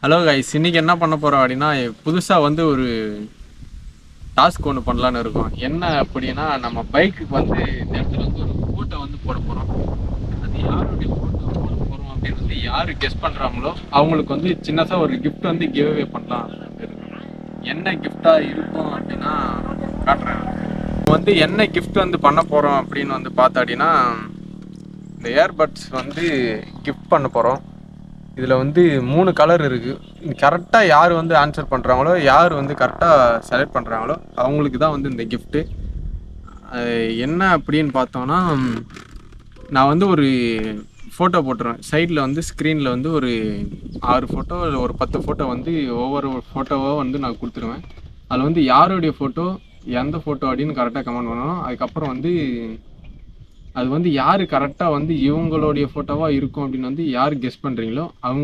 Hello guys, இன்னைக்கு என்ன பண்ண போகிறோம் அப்படின்னா, புதுசாக வந்து ஒரு டாஸ்க் ஒன்று பண்ணலான்னு இருக்கோம். என்ன அப்படின்னா, நம்ம பைக்குக்கு வந்து இந்த இடத்துல வந்து ஒரு ஃபோட்டோ வந்து போட போகிறோம். அது யாருடைய ஃபோட்டோ போட போகிறோம் அப்படின்னு வந்து யார் கெஸ் பண்ணுறாங்களோ அவங்களுக்கு வந்து சின்னதாக ஒரு கிஃப்ட் வந்து கிவ் அவே பண்ணலாம். என்ன கிஃப்டாக இருக்கும் அப்படின்னா காட்டுறேன். வந்து என்ன கிஃப்ட் வந்து பண்ண போகிறோம் அப்படின்னு வந்து பார்த்தா இந்த ஏர்பட்ஸ் வந்து கிஃப்ட் பண்ண போகிறோம். இதில் வந்து 3 கலர் இருக்குது. கரெக்டாக யார் வந்து ஆன்சர் பண்ணுறாங்களோ, யார் வந்து கரெக்டாக செலக்ட் பண்ணுறாங்களோ அவங்களுக்கு தான் வந்து இந்த கிஃப்ட்டு. என்ன அப்படின்னு பார்த்தோன்னா, நான் வந்து ஒரு ஃபோட்டோ போட்டுருவேன். சைடில் வந்து ஸ்க்ரீனில் வந்து ஒரு 6 ஃபோட்டோ இல்லை ஒரு 10 ஃபோட்டோ வந்து ஒவ்வொரு ஃபோட்டோவாக வந்து நான் கொடுத்துருவேன். அதில் வந்து யாருடைய ஃபோட்டோ எந்த ஃபோட்டோ அப்படின்னு கரெக்டாக கமெண்ட் பண்ணணும். அதுக்கப்புறம் வந்து அது வந்து யார் கரெக்டாக வந்து இவங்களுடைய ஃபோட்டோவாக இருக்கும் அப்படின்னு வந்து யார் கெஸ் பண்ணுறீங்களோ அவங்க